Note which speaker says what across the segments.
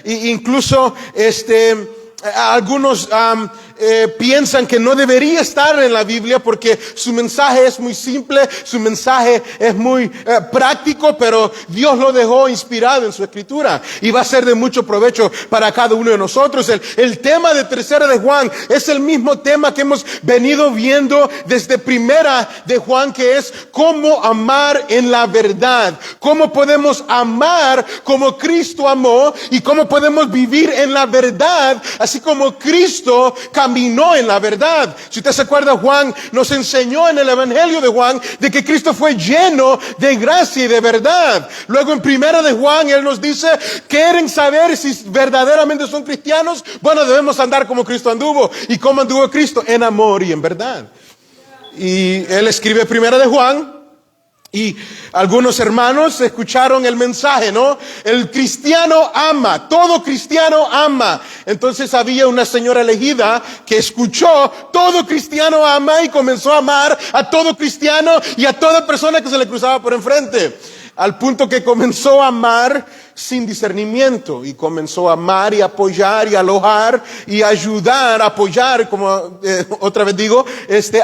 Speaker 1: incluso algunos piensan que no debería estar en la Biblia porque su mensaje es muy simple, su mensaje es muy práctico, pero Dios lo dejó inspirado en su escritura y va a ser de mucho provecho para cada uno de nosotros. El tema de Tercera de Juan es el mismo tema que hemos venido viendo desde Primera de Juan, que es cómo amar en la verdad, cómo podemos amar como Cristo amó y cómo podemos vivir en la verdad, así como Cristo caminó en la verdad. Si usted se acuerda, Juan nos enseñó en el Evangelio de Juan de que Cristo fue lleno de gracia y de verdad. Luego en Primera de Juan él nos dice: ¿quieren saber si verdaderamente son cristianos? Bueno, debemos andar como Cristo anduvo. ¿Y cómo anduvo Cristo? En amor y en verdad. Y él escribe Primera de Juan. Y algunos hermanos escucharon el mensaje, ¿no? El cristiano ama, todo cristiano ama. Entonces había una señora elegida que escuchó, todo cristiano ama, y comenzó a amar a todo cristiano y a toda persona que se le cruzaba por enfrente. Al punto que comenzó a amar sin discernimiento, y comenzó a amar y apoyar y alojar y ayudar, apoyar, como otra vez digo,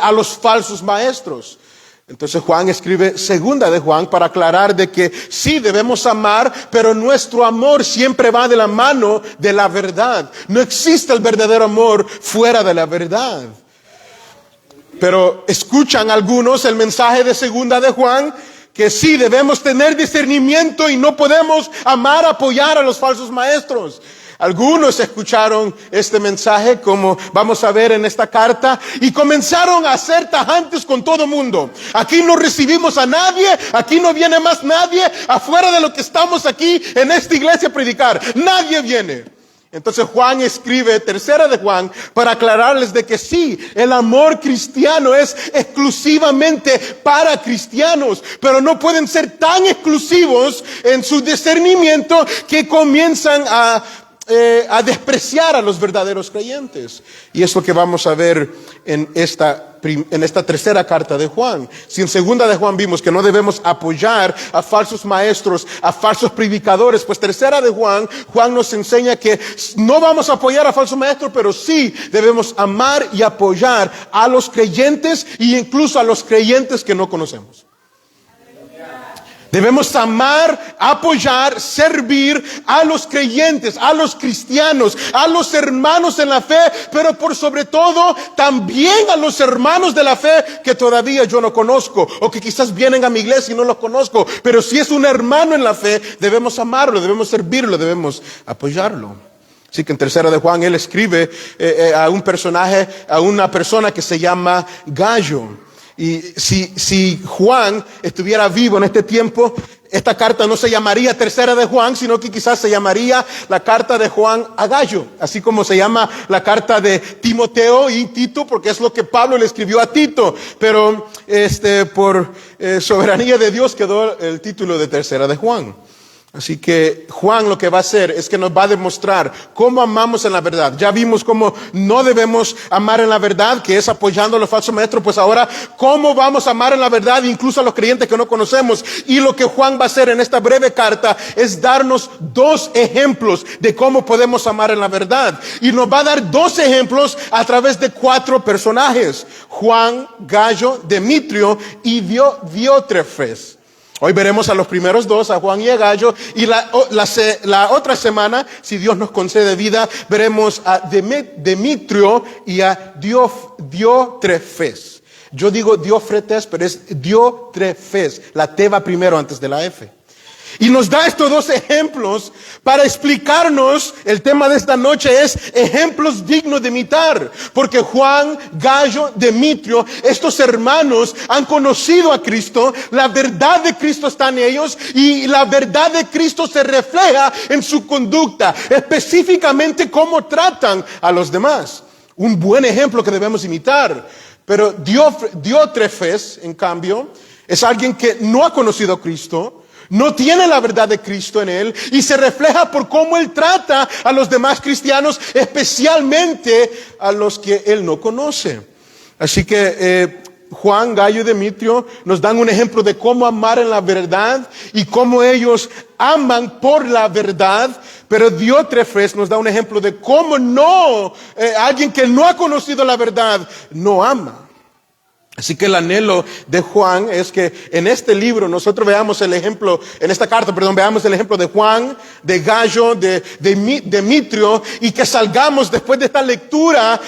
Speaker 1: a los falsos maestros. Entonces Juan escribe Segunda de Juan para aclarar de que sí debemos amar, pero nuestro amor siempre va de la mano de la verdad. No existe el verdadero amor fuera de la verdad. Pero escuchan algunos el mensaje de Segunda de Juan, que sí debemos tener discernimiento y no podemos amar, apoyar a los falsos maestros. Algunos escucharon este mensaje, como vamos a ver en esta carta, y comenzaron a ser tajantes con todo mundo. Aquí no recibimos a nadie, aquí no viene más nadie, afuera de lo que estamos aquí en esta iglesia a predicar. Nadie viene. Entonces Juan escribe Tercera de Juan para aclararles de que sí, el amor cristiano es exclusivamente para cristianos, pero no pueden ser tan exclusivos en su discernimiento que comienzan a despreciar a los verdaderos creyentes. Y es lo que vamos a ver en esta tercera carta de Juan. Si en Segunda de Juan vimos que no debemos apoyar a falsos maestros, a falsos predicadores, pues Tercera de Juan nos enseña que no vamos a apoyar a falsos maestros, pero sí debemos amar y apoyar a los creyentes e incluso a los creyentes que no conocemos. Debemos amar, apoyar, servir a los creyentes, a los cristianos, a los hermanos en la fe, pero por sobre todo también a los hermanos de la fe que todavía yo no conozco, o que quizás vienen a mi iglesia y no los conozco, pero si es un hermano en la fe, debemos amarlo, debemos servirlo, debemos apoyarlo. Así que en Tercera de Juan él escribe a un personaje, a una persona que se llama Gallo. Y si Juan estuviera vivo en este tiempo, esta carta no se llamaría Tercera de Juan, sino que quizás se llamaría la carta de Juan a Gallo, así como se llama la carta de Timoteo y Tito, porque es lo que Pablo le escribió a Tito, pero por soberanía de Dios quedó el título de Tercera de Juan. Así que Juan lo que va a hacer es que nos va a demostrar cómo amamos en la verdad. Ya vimos cómo no debemos amar en la verdad, que es apoyando a los falsos maestros. Pues ahora, ¿cómo vamos a amar en la verdad incluso a los creyentes que no conocemos? Y lo que Juan va a hacer en esta breve carta es darnos dos ejemplos de cómo podemos amar en la verdad. Y nos va a dar dos ejemplos a través de 4 personajes: Juan, Gallo, Demetrio y Diótrefes. Hoy veremos a los primeros 2, a Juan y a Gallo, y la otra semana, si Dios nos concede vida, veremos a Demetrio y a Diótrefes. Yo digo Diófretes, pero es Diótrefes. La T va primero antes de la F. Y nos da estos dos ejemplos para explicarnos. El tema de esta noche es ejemplos dignos de imitar, porque Juan, Gallo, Demetrio, estos hermanos han conocido a Cristo, la verdad de Cristo está en ellos y la verdad de Cristo se refleja en su conducta, específicamente cómo tratan a los demás. Un buen ejemplo que debemos imitar. Pero Diótrefes, en cambio, es alguien que no ha conocido a Cristo, no tiene la verdad de Cristo en él, y se refleja por cómo él trata a los demás cristianos, especialmente a los que él no conoce. Así que Juan, Gallo y Demetrio nos dan un ejemplo de cómo amar en la verdad y cómo ellos aman por la verdad, pero Diótrefes nos da un ejemplo de cómo alguien que no ha conocido la verdad no ama. Así que el anhelo de Juan es que en este libro nosotros veamos el ejemplo, en esta carta, veamos el ejemplo de Juan, de Gallo, de Demetrio, y que salgamos después de esta lectura,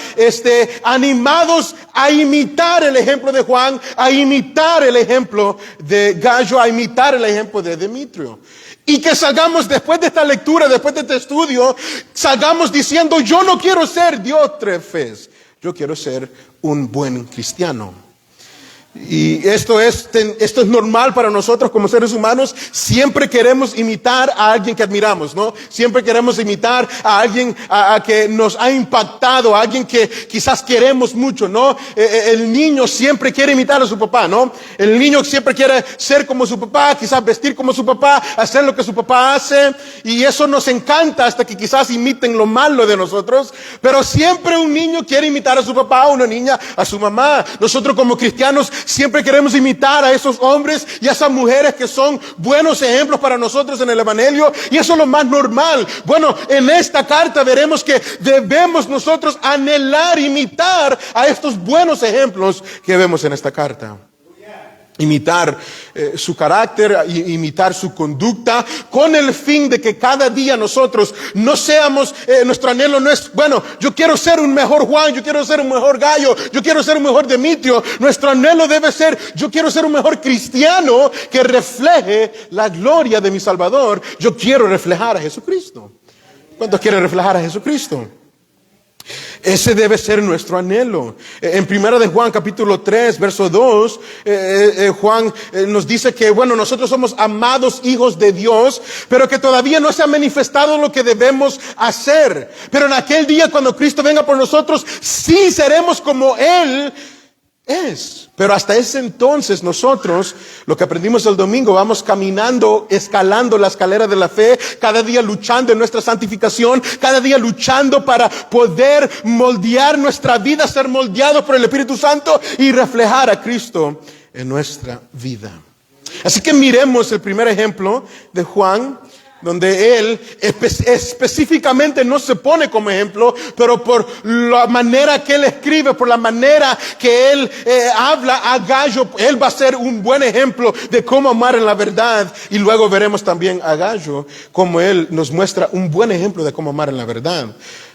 Speaker 1: animados a imitar el ejemplo de Juan, a imitar el ejemplo de Gallo, a imitar el ejemplo de Demetrio. Y que salgamos después de esta lectura, después de este estudio, salgamos diciendo, yo no quiero ser Diótrefes, yo quiero ser un buen cristiano. Y esto es normal para nosotros como seres humanos. Siempre queremos imitar a alguien que admiramos, ¿no? Siempre queremos imitar a alguien a que nos ha impactado, a alguien que quizás queremos mucho, ¿no? El niño siempre quiere imitar a su papá, ¿no? El niño siempre quiere ser como su papá, quizás vestir como su papá, hacer lo que su papá hace. Y eso nos encanta hasta que quizás imiten lo malo de nosotros. Pero siempre un niño quiere imitar a su papá, una niña a su mamá. Nosotros como cristianos siempre queremos imitar a esos hombres y a esas mujeres que son buenos ejemplos para nosotros en el Evangelio, y eso es lo más normal. Bueno, en esta carta veremos que debemos nosotros anhelar imitar a estos buenos ejemplos que vemos en esta carta. Imitar su carácter, imitar su conducta, con el fin de que cada día nosotros no seamos, nuestro anhelo no es, bueno, yo quiero ser un mejor Juan, yo quiero ser un mejor Gallo, yo quiero ser un mejor Demetrio. Nuestro anhelo debe ser, yo quiero ser un mejor cristiano que refleje la gloria de mi Salvador. Yo quiero reflejar a Jesucristo. ¿Cuántos quieren reflejar a Jesucristo? Ese debe ser nuestro anhelo. En primera de Juan capítulo 3 verso 2, Juan nos dice que bueno, nosotros somos amados hijos de Dios, pero que todavía no se ha manifestado lo que debemos hacer. Pero en aquel día cuando Cristo venga por nosotros, sí seremos como Él es. Pero hasta ese entonces nosotros, lo que aprendimos el domingo, vamos caminando, escalando la escalera de la fe, cada día luchando en nuestra santificación, cada día luchando para poder moldear nuestra vida, ser moldeados por el Espíritu Santo y reflejar a Cristo en nuestra vida. Así que miremos el primer ejemplo de Juan, donde él específicamente no se pone como ejemplo, pero por la manera que él escribe, por la manera que él habla a Gallo, él va a ser un buen ejemplo de cómo amar en la verdad. Y luego veremos también a Gallo, como él nos muestra un buen ejemplo de cómo amar en la verdad.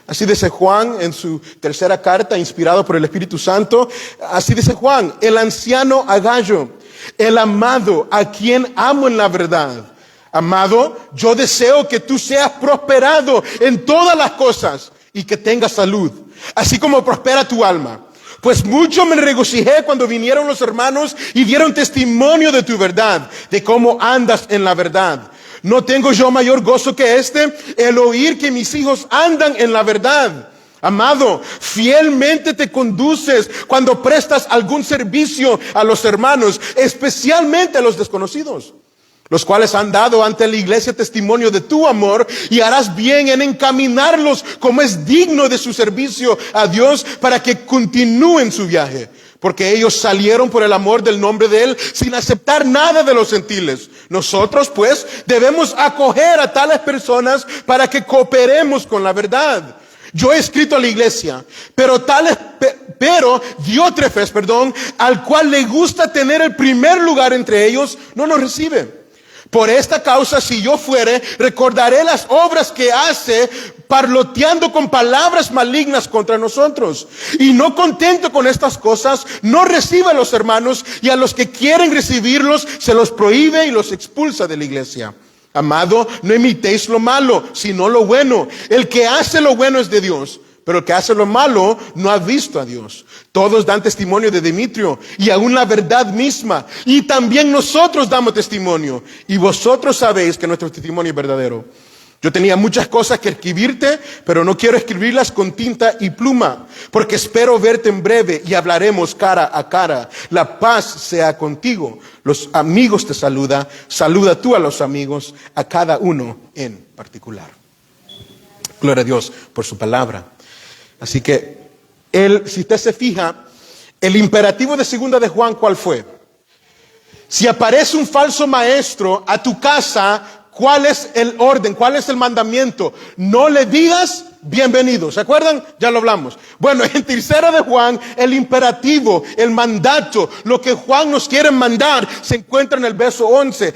Speaker 1: Así dice Juan en su tercera carta, inspirado por el Espíritu Santo. Así dice Juan: el anciano a Gallo, el amado, a quien amo en la verdad. Amado, yo deseo que tú seas prosperado en todas las cosas y que tengas salud, así como prospera tu alma. Pues mucho me regocijé cuando vinieron los hermanos y dieron testimonio de tu verdad, de cómo andas en la verdad. No tengo yo mayor gozo que el oír que mis hijos andan en la verdad. Amado, fielmente te conduces cuando prestas algún servicio a los hermanos, especialmente a los desconocidos, los cuales han dado ante la iglesia testimonio de tu amor, y harás bien en encaminarlos como es digno de su servicio a Dios, para que continúen su viaje. Porque ellos salieron por el amor del nombre de Él sin aceptar nada de los gentiles. Nosotros pues debemos acoger a tales personas para que cooperemos con la verdad. Yo he escrito a la iglesia, pero Diótrefes, al cual le gusta tener el primer lugar entre ellos, no nos recibe. Por esta causa, si yo fuere, recordaré las obras que hace, parloteando con palabras malignas contra nosotros. Y no contento con estas cosas, no recibe a los hermanos, y a los que quieren recibirlos se los prohíbe y los expulsa de la iglesia. Amado, no imitéis lo malo, sino lo bueno. El que hace lo bueno es de Dios, pero el que hace lo malo no ha visto a Dios. Todos dan testimonio de Demetrio, y aún la verdad misma. Y también nosotros damos testimonio. Y vosotros sabéis que nuestro testimonio es verdadero. Yo tenía muchas cosas que escribirte, pero no quiero escribirlas con tinta y pluma, porque espero verte en breve y hablaremos cara a cara. La paz sea contigo. Los amigos te saludan. Saluda tú a los amigos, a cada uno en particular. Gloria a Dios por su palabra. Así que si usted se fija, El imperativo de segunda de Juan, ¿cuál fue? Si aparece un falso maestro a tu casa, ¿cuál es el orden? ¿Cuál es el mandamiento? No le digas bienvenido. ¿Se acuerdan? Ya lo hablamos. Bueno, en tercera de Juan, el imperativo, el mandato, lo que Juan nos quiere mandar, se encuentra en el verso 11,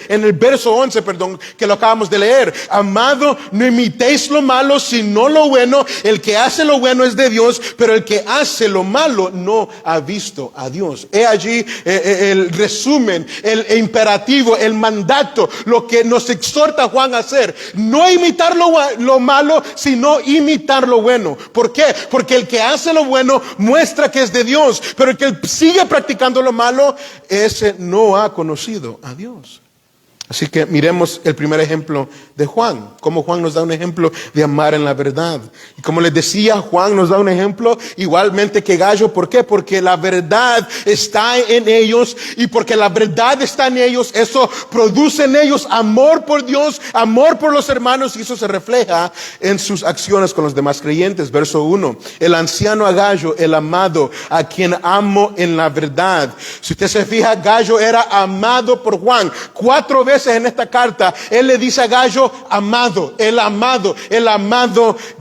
Speaker 1: que lo acabamos de leer. Amado, no imitéis lo malo, sino lo bueno. El que hace lo bueno es de Dios, pero el que hace lo malo no ha visto a Dios. He allí el resumen, el imperativo, el mandato, lo que nos exhorta Juan a hacer. No imitar lo malo, sino imitar lo bueno. ¿Por qué? Porque el que hace lo bueno muestra que es de Dios, pero el que sigue practicando lo malo, ese no ha conocido a Dios. Así que miremos el primer ejemplo de Juan, cómo Juan nos da un ejemplo de amar en la verdad. Y como les decía, Juan nos da un ejemplo igualmente que Gallo. ¿Por qué? Porque la verdad está en ellos, y porque la verdad está en ellos, eso produce en ellos amor por Dios, amor por los hermanos, y eso se refleja en sus acciones con los demás creyentes. Verso 1, el anciano a Gallo, el amado, a quien amo en la verdad. Si usted se fija, Gallo era amado por Juan. 4 veces en esta carta, él le dice a Gallo, amado, el amado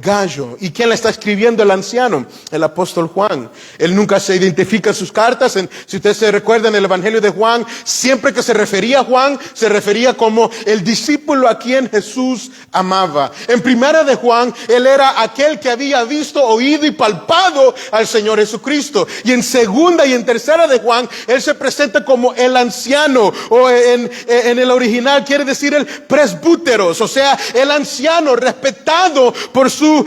Speaker 1: Gallo. ¿Y quién le está escribiendo? El anciano, el apóstol Juan. Él nunca se identifica en sus cartas. Si usted se recuerda en el Evangelio de Juan, siempre que se refería a Juan, se refería como el discípulo a quien Jesús amaba. En primera de Juan, él era aquel que había visto, oído y palpado al Señor Jesucristo. Y en segunda y en tercera de Juan, él se presenta como el anciano, o en el original quiere decir el presbúteros, o sea, el anciano respetado por su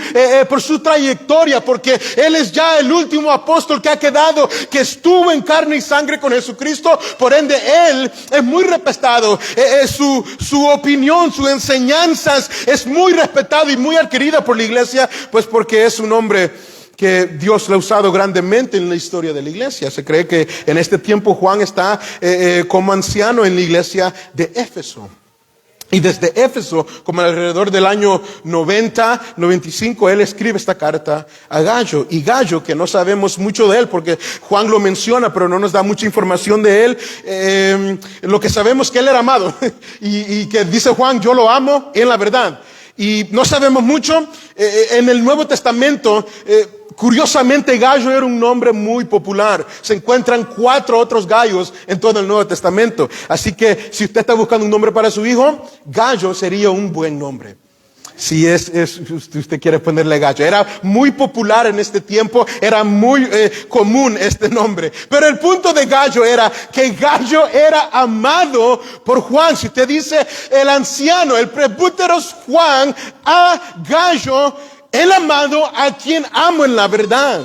Speaker 1: trayectoria, porque él es ya el último apóstol que ha quedado, que estuvo en carne y sangre con Jesucristo. Por ende, él es muy respetado, su opinión, sus enseñanzas es muy respetado y muy adquirida por la iglesia, pues porque es un hombre que Dios lo ha usado grandemente en la historia de la iglesia. Se cree que en este tiempo Juan está como anciano en la iglesia de Éfeso. Y desde Éfeso, como alrededor del año 90, 95, él escribe esta carta a Gallo. Y Gallo, que no sabemos mucho de él, porque Juan lo menciona, pero no nos da mucha información de él. Lo que sabemos es que él era amado. y que dice Juan, yo lo amo en la verdad. Y no sabemos mucho. En el Nuevo Testamento, curiosamente, Gallo era un nombre muy popular. Se encuentran 4 otros Gallos en todo el Nuevo Testamento. Así que si usted está buscando un nombre para su hijo, Gallo sería un buen nombre. Si usted quiere ponerle Gallo. Era muy popular en este tiempo, era muy común este nombre. Pero el punto de Gallo era que Gallo era amado por Juan. Si usted dice el anciano, el presbúteros Juan, a Gallo, el amado, a quien amo en la verdad.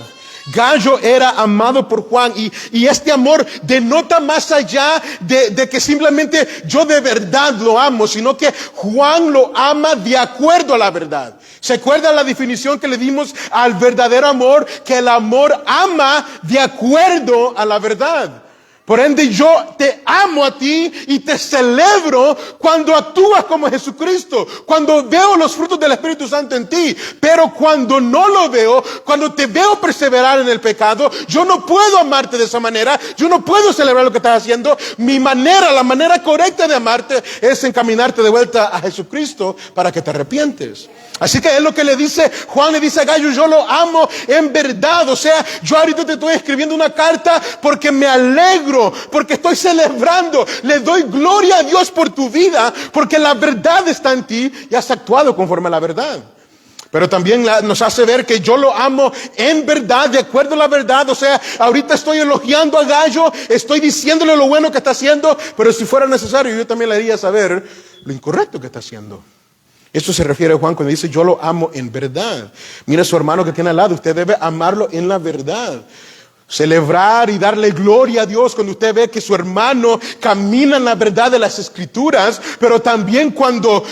Speaker 1: Gallo era amado por Juan, y este amor denota más allá de que simplemente yo de verdad lo amo, sino que Juan lo ama de acuerdo a la verdad. ¿Se acuerda la definición que le dimos al verdadero amor? Que el amor ama de acuerdo a la verdad. Por ende, yo te amo a ti y te celebro cuando actúas como Jesucristo, cuando veo los frutos del Espíritu Santo en ti. Pero cuando no lo veo, cuando te veo perseverar en el pecado, yo no puedo amarte de esa manera, yo no puedo celebrar lo que estás haciendo. La manera correcta de amarte es encaminarte de vuelta a Jesucristo para que te arrepientes. Así que es lo que le dice Juan, le dice a Gallo, yo lo amo en verdad. O sea, yo ahorita te estoy escribiendo una carta porque me alegro, porque estoy celebrando, le doy gloria a Dios por tu vida, porque la verdad está en ti y has actuado conforme a la verdad. Pero también nos hace ver que yo lo amo en verdad, de acuerdo a la verdad. O sea, ahorita estoy elogiando a Gallo, estoy diciéndole lo bueno que está haciendo, pero si fuera necesario, yo también le haría saber lo incorrecto que está haciendo. Esto se refiere a Juan cuando dice yo lo amo en verdad. Mira a su hermano que tiene al lado, usted debe amarlo en la verdad. Celebrar y darle gloria a Dios cuando usted ve que su hermano camina en la verdad de las Escrituras, pero también cuando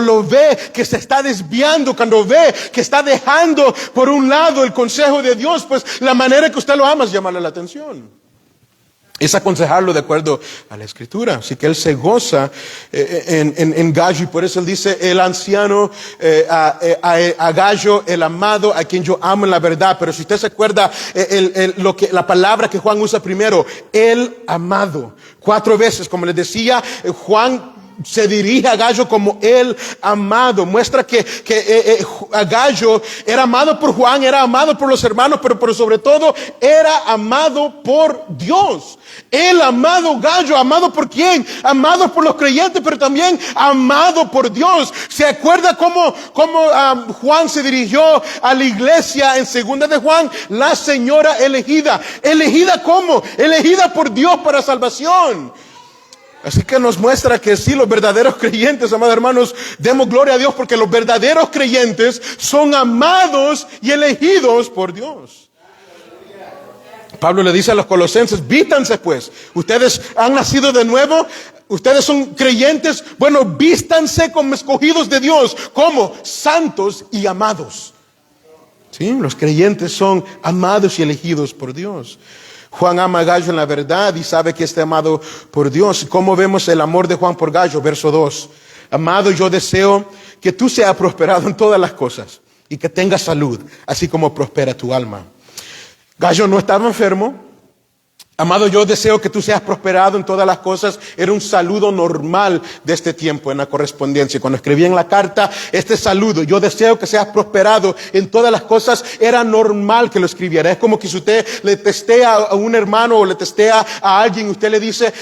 Speaker 1: lo ve que se está desviando, cuando ve que está dejando por un lado el consejo de Dios, pues la manera que usted lo ama es llamarle la atención. es aconsejarlo de acuerdo a la Escritura. Así que él se goza en Gallo, y por eso él dice, el anciano, a Gallo, el amado, a quien yo amo en la verdad. Pero si usted se acuerda, la palabra que Juan usa primero, el amado, 4 veces, como les decía, Juan se dirige a Gallo como el amado. Muestra que a Gallo era amado por Juan, era amado por los hermanos, pero sobre todo era amado por Dios. El amado Gallo, amado por quién? Amado por los creyentes, pero también amado por Dios. ¿Se acuerda cómo Juan se dirigió a la iglesia en 2 de Juan? La señora elegida. ¿Elegida cómo? Elegida por Dios para salvación. Así que nos muestra que sí, los verdaderos creyentes, amados hermanos, demos gloria a Dios, porque los verdaderos creyentes son amados y elegidos por Dios. Pablo le dice a los colosenses, vístanse pues, ustedes han nacido de nuevo, ustedes son creyentes, bueno, vístanse como escogidos de Dios, como santos y amados. Sí, los creyentes son amados y elegidos por Dios. Juan ama a Gallo en la verdad y sabe que está amado por Dios. ¿Cómo vemos el amor de Juan por Gallo? Verso 2. Amado, yo deseo que tú seas prosperado en todas las cosas y que tengas salud, así como prospera tu alma. Gallo no estaba enfermo. Amado, yo deseo que tú seas prosperado en todas las cosas. Era un saludo normal de este tiempo en la correspondencia. Cuando escribí en la carta este saludo, yo deseo que seas prosperado en todas las cosas, era normal que lo escribiera. Es como que si usted le testea a un hermano o le testea a alguien, usted le dice,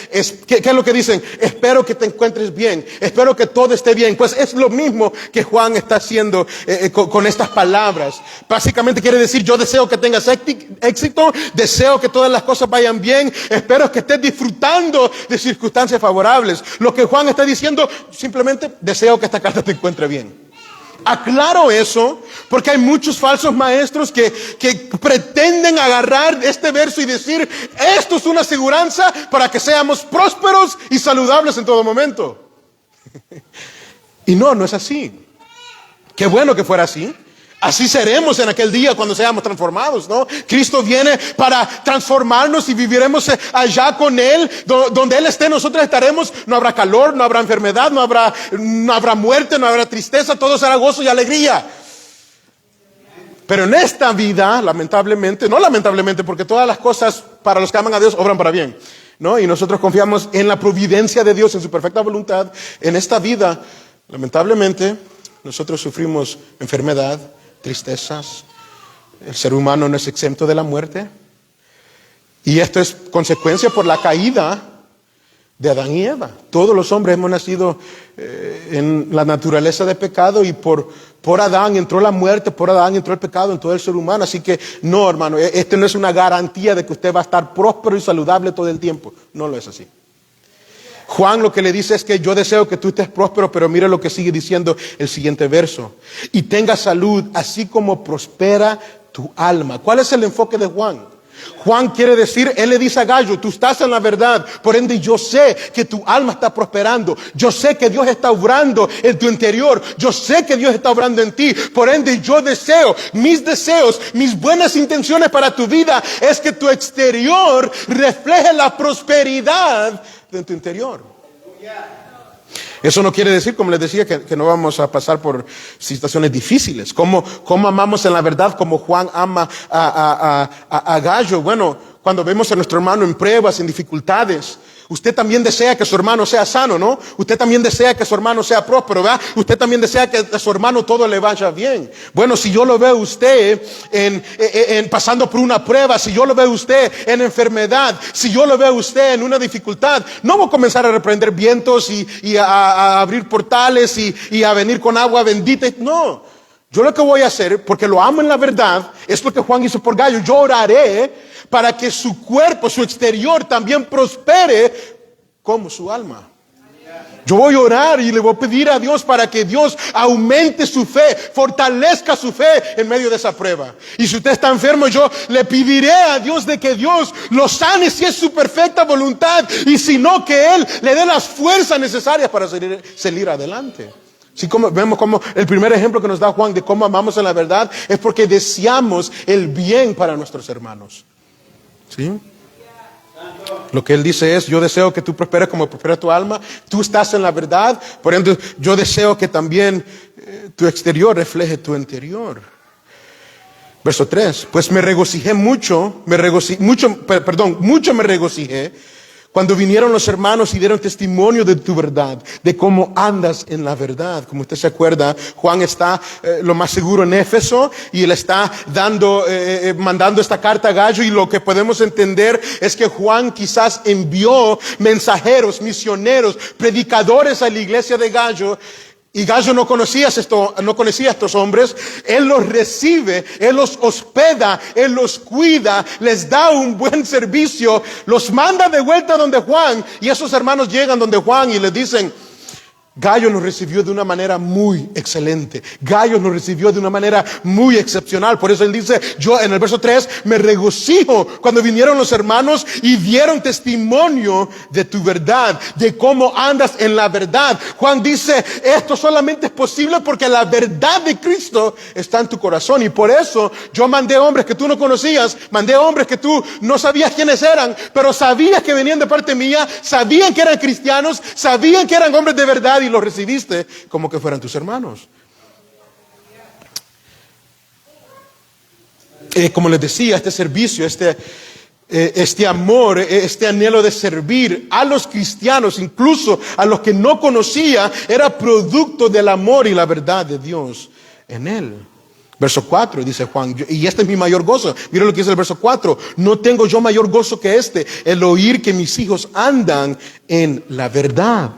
Speaker 1: ¿qué es lo que dicen? Espero que te encuentres bien, espero que todo esté bien. Pues es lo mismo que Juan está haciendo con estas palabras. Básicamente quiere decir, yo deseo que tengas éxito, deseo que todas las cosas vayan bien, espero que estés disfrutando de circunstancias favorables. Lo que Juan está diciendo, simplemente deseo que esta carta te encuentre bien. Aclaro eso porque hay muchos falsos maestros que pretenden agarrar este verso y decir, esto es una aseguranza para que seamos prósperos y saludables en todo momento. Y no es así. Qué bueno que fuera así. Así seremos en aquel día cuando seamos transformados, ¿no? Cristo viene para transformarnos y viviremos allá con Él. Donde Él esté, nosotros estaremos. No habrá calor, no habrá enfermedad, no habrá muerte, no habrá tristeza. Todo será gozo y alegría. Pero en esta vida, lamentablemente, no lamentablemente, porque todas las cosas para los que aman a Dios obran para bien, ¿no? Y nosotros confiamos en la providencia de Dios, en su perfecta voluntad. En esta vida, lamentablemente, nosotros sufrimos enfermedad, tristezas. El ser humano no es exento de la muerte. Y esto es consecuencia por la caída de Adán y Eva. Todos los hombres hemos nacido en la naturaleza de pecado, y por Adán entró la muerte, por Adán entró el pecado en todo el ser humano. Así que no, hermano, esto no es una garantía de que usted va a estar próspero y saludable todo el tiempo. No lo es así. Juan lo que le dice es que yo deseo que tú estés próspero, pero mire lo que sigue diciendo el siguiente verso. Y tengas salud, así como prospera tu alma. ¿Cuál es el enfoque de Juan? Juan quiere decir, él le dice a Gallo, tú estás en la verdad, por ende yo sé que tu alma está prosperando. Yo sé que Dios está obrando en tu interior. Yo sé que Dios está obrando en ti. Por ende yo deseo, mis deseos, mis buenas intenciones para tu vida es que tu exterior refleje la prosperidad de tu interior. Eso no quiere decir, como les decía, que no vamos a pasar por situaciones difíciles. ¿Cómo amamos en la verdad como Juan ama a Gallo? Bueno, cuando vemos a nuestro hermano en pruebas, en dificultades, usted también desea que su hermano sea sano, ¿no? Usted también desea que su hermano sea próspero, ¿verdad? Usted también desea que a su hermano todo le vaya bien. Bueno, si yo lo veo a usted en pasando por una prueba, si yo lo veo a usted en enfermedad, si yo lo veo a usted en una dificultad, no voy a comenzar a reprender vientos y a abrir portales y a venir con agua bendita. No, yo lo que voy a hacer, porque lo amo en la verdad, es lo que Juan hizo por Gallo. Yo oraré para que su cuerpo, su exterior también prospere como su alma. Yo voy a orar y le voy a pedir a Dios para que Dios aumente su fe, fortalezca su fe en medio de esa prueba. Y si usted está enfermo, yo le pediré a Dios de que Dios lo sane si es su perfecta voluntad, y si no, que Él le dé las fuerzas necesarias para salir adelante. Así como vemos como el primer ejemplo que nos da Juan de cómo amamos en la verdad es porque deseamos el bien para nuestros hermanos. ¿Sí? Lo que él dice es, yo deseo que tú prosperes como prospera tu alma. Tú estás en la verdad. Por ende, yo deseo que también tu exterior refleje tu interior. Verso 3. Pues mucho me regocijé cuando vinieron los hermanos y dieron testimonio de tu verdad, de cómo andas en la verdad. Como usted se acuerda, Juan está lo más seguro en Éfeso y él está mandando esta carta a Gallo, y lo que podemos entender es que Juan quizás envió mensajeros, misioneros, predicadores a la iglesia de Gallo. Y Gallo no conocía a estos hombres. Él los recibe, él los hospeda, él los cuida, les da un buen servicio, los manda de vuelta donde Juan, y esos hermanos llegan donde Juan y les dicen, Gallo nos recibió de una manera muy excelente. Gallo nos recibió de una manera muy excepcional. Por eso él dice, yo en el verso 3, me regocijo cuando vinieron los hermanos y dieron testimonio de tu verdad, de cómo andas en la verdad. Juan dice, esto solamente es posible porque la verdad de Cristo está en tu corazón. Y por eso yo mandé hombres que tú no conocías, mandé hombres que tú no sabías quiénes eran, pero sabías que venían de parte mía, sabían que eran cristianos, sabían que eran hombres de verdad, y los recibiste como que fueran tus hermanos. Como les decía, este servicio, este amor, este anhelo de servir a los cristianos, incluso a los que no conocía, era producto del amor y la verdad de Dios en él. Verso 4 dice Juan, y este es mi mayor gozo. Mira lo que dice el verso 4. No tengo yo mayor gozo que el oír que mis hijos andan en la verdad.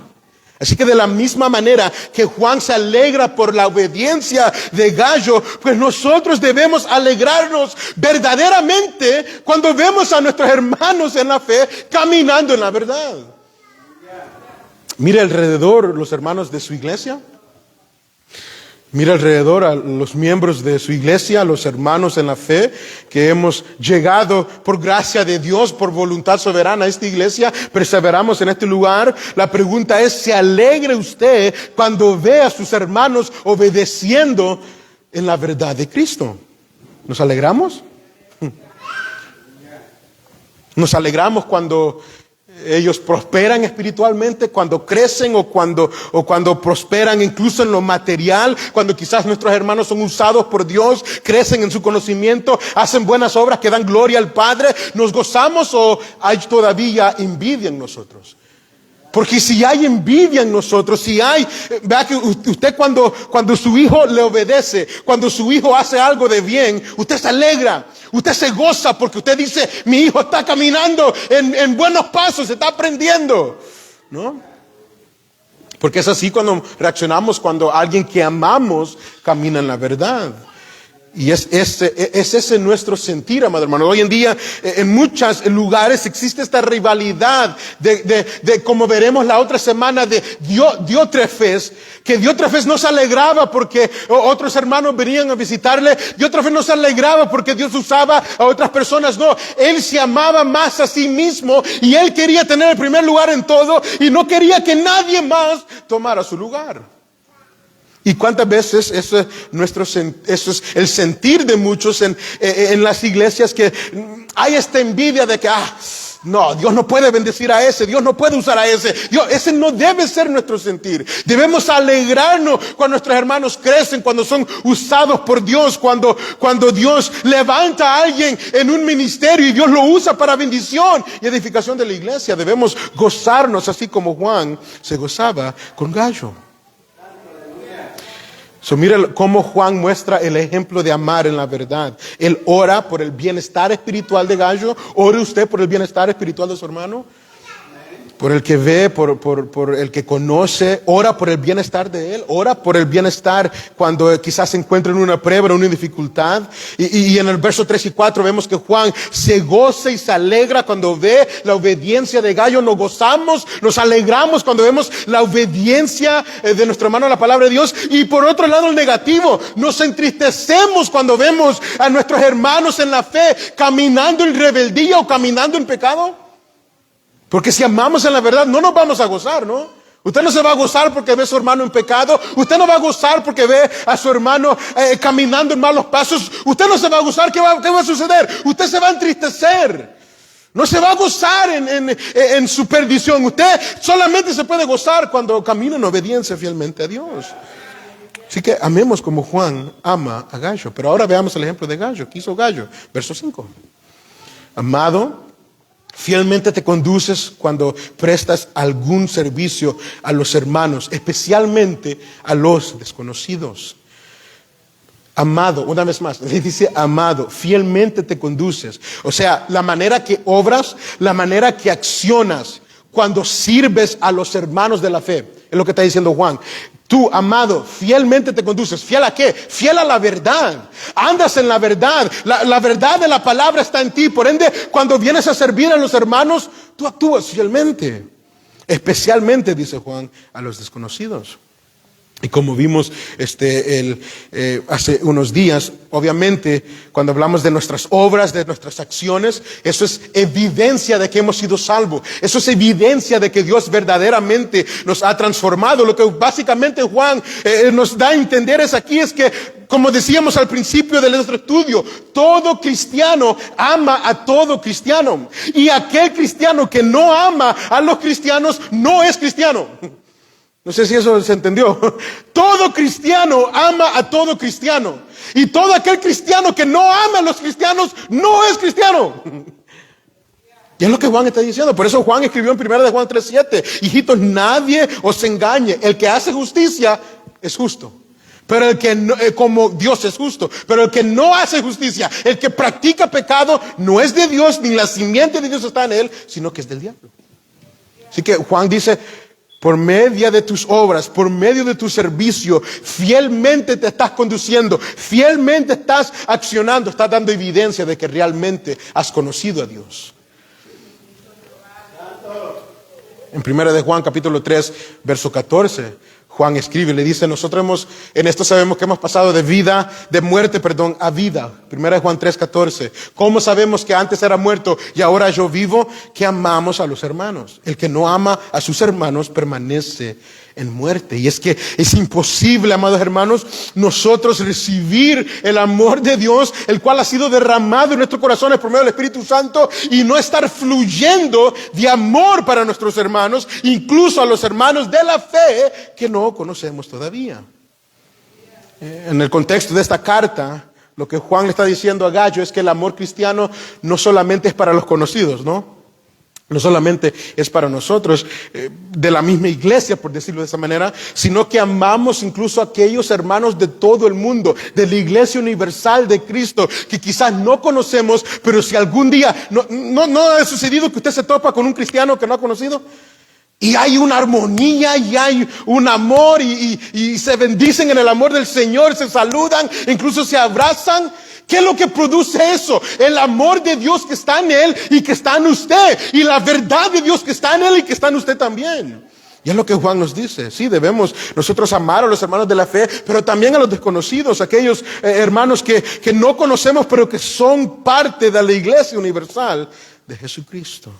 Speaker 1: Así que de la misma manera que Juan se alegra por la obediencia de Gallo, pues nosotros debemos alegrarnos verdaderamente cuando vemos a nuestros hermanos en la fe caminando en la verdad. Mira alrededor los hermanos de su iglesia. Mira alrededor a los miembros de su iglesia, a los hermanos en la fe que hemos llegado por gracia de Dios, por voluntad soberana a esta iglesia, perseveramos en este lugar. La pregunta es, ¿se alegra usted cuando ve a sus hermanos obedeciendo en la verdad de Cristo? ¿Nos alegramos? ¿Nos alegramos cuando ellos prosperan espiritualmente, cuando crecen o cuando prosperan incluso en lo material, cuando quizás nuestros hermanos son usados por Dios, crecen en su conocimiento, hacen buenas obras que dan gloria al Padre? ¿Nos gozamos o hay todavía envidia en nosotros? Porque si hay envidia en nosotros, vea que usted cuando su hijo le obedece, cuando su hijo hace algo de bien, usted se alegra, usted se goza porque usted dice, mi hijo está caminando en buenos pasos, se está aprendiendo, ¿no? Porque es así cuando reaccionamos cuando alguien que amamos camina en la verdad. Y es ese nuestro sentir, amado hermano. Hoy en día, en muchos lugares existe esta rivalidad de como veremos la otra semana, de Diótrefes, que Diótrefes no se alegraba porque otros hermanos venían a visitarle. Diótrefes no se alegraba porque Dios usaba a otras personas. No, él se amaba más a sí mismo y él quería tener el primer lugar en todo y no quería que nadie más tomara su lugar. ¿Y cuántas veces eso es el sentir de muchos en las iglesias, que hay esta envidia de que, no, Dios no puede bendecir a ese, Dios no puede usar a ese. Ese no debe ser nuestro sentir. Debemos alegrarnos cuando nuestros hermanos crecen, cuando son usados por Dios, cuando Dios levanta a alguien en un ministerio y Dios lo usa para bendición y edificación de la iglesia. Debemos gozarnos así como Juan se gozaba con Gallo. Mira cómo Juan muestra el ejemplo de amar en la verdad. Él ora por el bienestar espiritual de Gallo. ¿Ore usted por el bienestar espiritual de su hermano? Por el que ve, por el que conoce. Ora por el bienestar de él. Ora por el bienestar cuando quizás se encuentra en una prueba, en una dificultad. Y en el verso 3 y 4 vemos que Juan se goza y se alegra cuando ve la obediencia de Gallo. Nos gozamos, nos alegramos cuando vemos la obediencia de nuestro hermano a la palabra de Dios. Y por otro lado, el negativo, nos entristecemos cuando vemos a nuestros hermanos en la fe caminando en rebeldía o caminando en pecado. Porque si amamos en la verdad, no nos vamos a gozar, ¿no? Usted no se va a gozar porque ve a su hermano en pecado. Usted no va a gozar porque ve a su hermano caminando en malos pasos. Usted no se va a gozar. ¿Qué va a suceder? Usted se va a entristecer. No se va a gozar en su perdición. Usted solamente se puede gozar cuando camina en obediencia fielmente a Dios. Así que amemos como Juan ama a Gallo. Pero ahora veamos el ejemplo de Gallo. ¿Qué hizo Gallo? Verso 5. Amado, fielmente te conduces cuando prestas algún servicio a los hermanos, especialmente a los desconocidos. Amado, una vez más, le dice amado, fielmente te conduces. O sea, la manera que obras, la manera que accionas cuando sirves a los hermanos de la fe. Es lo que está diciendo Juan. Tú, amado, fielmente te conduces. ¿Fiel a qué? Fiel a la verdad. Andas en la verdad. La verdad de la palabra está en ti. Por ende, cuando vienes a servir a los hermanos, tú actúas fielmente. Especialmente, dice Juan, a los desconocidos. Y como vimos hace unos días, obviamente, cuando hablamos de nuestras obras, de nuestras acciones, eso es evidencia de que hemos sido salvos. Eso es evidencia de que Dios verdaderamente nos ha transformado. Lo que básicamente Juan nos da a entender es que, como decíamos al principio de nuestro estudio, todo cristiano ama a todo cristiano. Y aquel cristiano que no ama a los cristianos no es cristiano. No sé si eso se entendió. Todo cristiano ama a todo cristiano. Y todo aquel cristiano que no ama a los cristianos no es cristiano. Y es lo que Juan está diciendo. Por eso Juan escribió en 1 de Juan 3:7. Hijitos, nadie os engañe. El que hace justicia es justo. Pero el que no, como Dios es justo. Pero el que no hace justicia, el que practica pecado, no es de Dios, ni la simiente de Dios está en él, sino que es del diablo. Así que Juan dice, por medio de tus obras, por medio de tu servicio, fielmente te estás conduciendo, fielmente estás accionando, estás dando evidencia de que realmente has conocido a Dios. En 1 de Juan capítulo 3, verso 14, Juan escribe, le dice, nosotros en esto sabemos que hemos pasado de muerte, a vida. 1 de Juan 3, 14. ¿Cómo sabemos que antes era muerto y ahora yo vivo? Que amamos a los hermanos. El que no ama a sus hermanos permanece en muerte. Y es que es imposible, amados hermanos, nosotros recibir el amor de Dios, el cual ha sido derramado en nuestros corazones por medio del Espíritu Santo, y no estar fluyendo de amor para nuestros hermanos, incluso a los hermanos de la fe que no conocemos todavía. En el contexto de esta carta, lo que Juan le está diciendo a Gallo es que el amor cristiano no solamente es para los conocidos, ¿no? No solamente es para nosotros, de la misma iglesia, por decirlo de esa manera, sino que amamos incluso a aquellos hermanos de todo el mundo, de la iglesia universal de Cristo, que quizás no conocemos, pero si algún día, no ha sucedido que usted se topa con un cristiano que no ha conocido, y hay una armonía, y hay un amor, y se bendicen en el amor del Señor, se saludan, incluso se abrazan. ¿Qué es lo que produce eso? El amor de Dios que está en Él y que está en usted. Y la verdad de Dios que está en Él y que está en usted también. Y es lo que Juan nos dice. Sí, debemos nosotros amar a los hermanos de la fe, pero también a los desconocidos, aquellos hermanos que no conocemos, pero que son parte de la iglesia universal de Jesucristo.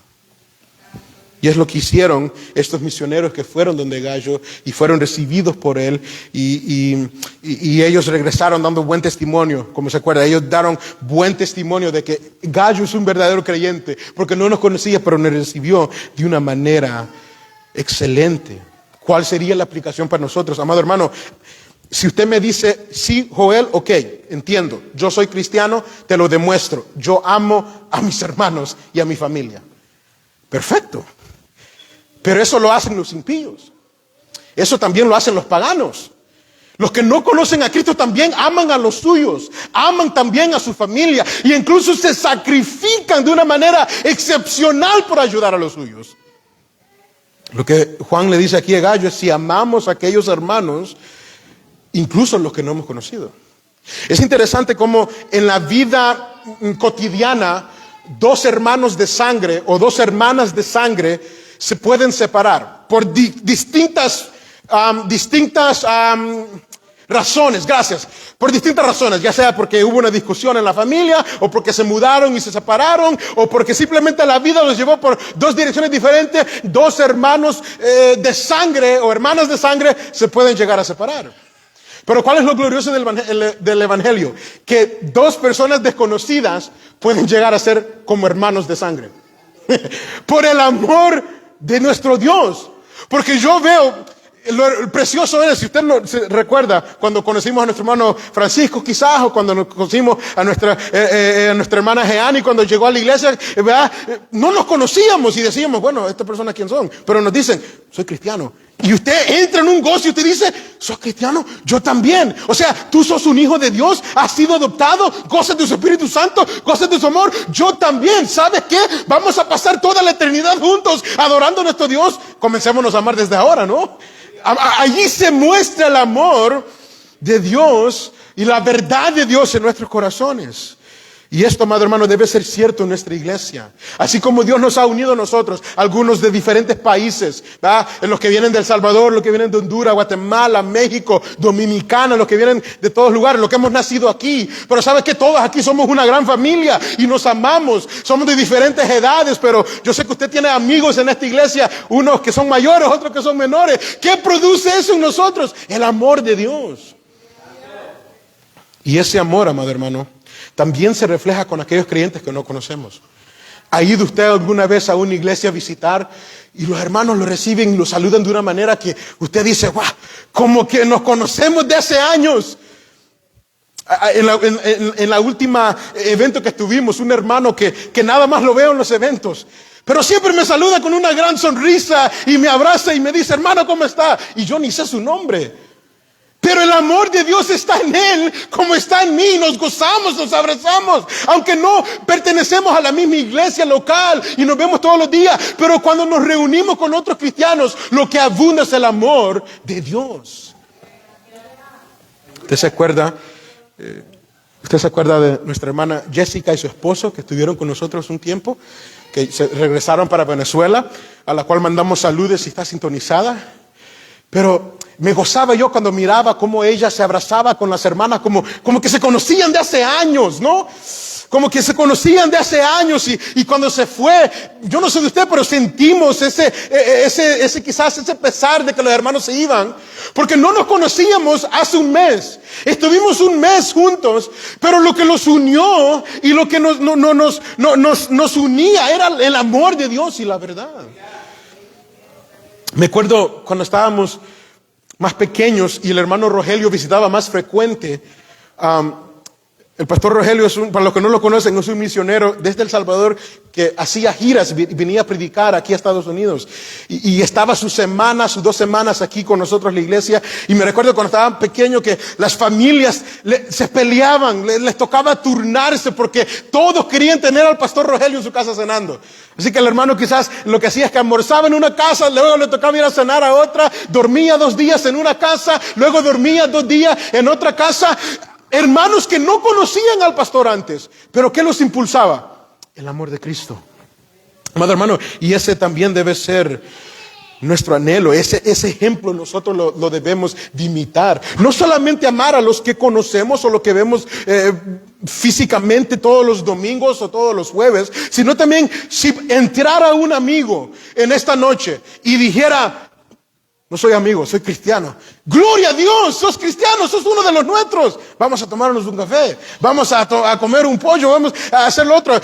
Speaker 1: Y es lo que hicieron estos misioneros que fueron donde Gallo y fueron recibidos por él, y ellos regresaron dando buen testimonio. Como se acuerda, ellos dieron buen testimonio de que Gallo es un verdadero creyente, porque no nos conocía, pero nos recibió de una manera excelente. ¿Cuál sería la aplicación para nosotros, amado hermano? Si usted me dice, sí, Joel, ok, entiendo, yo soy cristiano, te lo demuestro, yo amo a mis hermanos y a mi familia. Perfecto. Pero eso lo hacen los impíos. Eso también lo hacen los paganos. Los que no conocen a Cristo también aman a los suyos, aman también a su familia, y incluso se sacrifican de una manera excepcional por ayudar a los suyos. Lo que Juan le dice aquí a Gallo es: si amamos a aquellos hermanos, incluso los que no hemos conocido. Es interesante cómo en la vida cotidiana dos hermanos de sangre o dos hermanas de sangre se pueden separar por distintas razones, por distintas razones, ya sea porque hubo una discusión en la familia, o porque se mudaron y se separaron, o porque simplemente la vida los llevó por dos direcciones diferentes. Dos hermanos de sangre o hermanas de sangre se pueden llegar a separar. Pero ¿cuál es lo glorioso del Evangelio? Que dos personas desconocidas pueden llegar a ser como hermanos de sangre. por el amor de nuestro Dios. Porque yo veo lo precioso es, si usted no se recuerda, cuando conocimos a nuestro hermano Francisco quizás, o cuando nos conocimos a nuestra hermana Jeani cuando llegó a la iglesia, ¿verdad? No nos conocíamos y decíamos, bueno, ¿estas personas quién son? Pero nos dicen, soy cristiano. Y usted entra en un gozo y usted dice, ¿sos cristiano? Yo también. O sea, tú sos un hijo de Dios, has sido adoptado, gozas de su Espíritu Santo, gozas de su amor. Yo también. ¿Sabes qué? Vamos a pasar toda la eternidad juntos adorando a nuestro Dios. Comencémonos a amar desde ahora, ¿no? Allí se muestra el amor de Dios y la verdad de Dios en nuestros corazones. Y esto, amado hermano, debe ser cierto en nuestra iglesia. Así como Dios nos ha unido a nosotros, algunos de diferentes países, ¿verdad? Los que vienen de El Salvador, los que vienen de Honduras, Guatemala, México, Dominicana, los que vienen de todos lugares, los que hemos nacido aquí. Pero sabes que todos aquí somos una gran familia y nos amamos. Somos de diferentes edades, pero yo sé que usted tiene amigos en esta iglesia, unos que son mayores, otros que son menores. ¿Qué produce eso en nosotros? El amor de Dios. Y ese amor, amado hermano, también se refleja con aquellos creyentes que no conocemos. ¿Ha ido usted alguna vez a una iglesia a visitar y los hermanos lo reciben y lo saludan de una manera que usted dice, ¡guau! Como que nos conocemos de hace años? En la última evento que estuvimos, un hermano que nada más lo veo en los eventos, pero siempre me saluda con una gran sonrisa y me abraza y me dice, hermano, ¿cómo está? Y yo ni sé su nombre. Pero el amor de Dios está en Él como está en mí. Nos gozamos, nos abrazamos. Aunque no pertenecemos a la misma iglesia local y nos vemos todos los días. Pero cuando nos reunimos con otros cristianos, lo que abunda es el amor de Dios. ¿Usted se acuerda? ¿Usted se acuerda de nuestra hermana Jessica y su esposo que estuvieron con nosotros un tiempo? Que se regresaron para Venezuela, a la cual mandamos saludos si está sintonizada. Pero me gozaba yo cuando miraba cómo ella se abrazaba con las hermanas, como que se conocían de hace años, ¿no? Como que se conocían de hace años y cuando se fue, yo no sé de usted, pero sentimos quizás ese pesar de que los hermanos se iban, porque no nos conocíamos hace un mes. Estuvimos un mes juntos, pero lo que los unió y lo que nos unía era el amor de Dios y la verdad. Me acuerdo cuando estábamos más pequeños y el hermano Rogelio visitaba más frecuente. El pastor Rogelio, para los que no lo conocen, es un misionero desde El Salvador que hacía giras, venía a predicar aquí a Estados Unidos. Y estaba sus 2 semanas aquí con nosotros en la iglesia. Y me recuerdo cuando estaba pequeño que las familias se peleaban, les tocaba turnarse porque todos querían tener al pastor Rogelio en su casa cenando. Así que el hermano quizás lo que hacía es que almorzaba en una casa, luego le tocaba ir a cenar a otra, dormía 2 días en una casa, luego dormía 2 días en otra casa. Hermanos que no conocían al pastor antes, pero ¿qué los impulsaba? El amor de Cristo. Amado hermano, y ese también debe ser nuestro anhelo. Ese ejemplo nosotros lo debemos de imitar. No solamente amar a los que conocemos o los que vemos físicamente todos los domingos o todos los jueves, sino también si entrara un amigo en esta noche y dijera, no soy amigo, soy cristiano. ¡Gloria a Dios! ¡Sos cristiano! ¡Sos uno de los nuestros! Vamos a tomarnos un café. Vamos a comer un pollo. Vamos a hacer lo otro.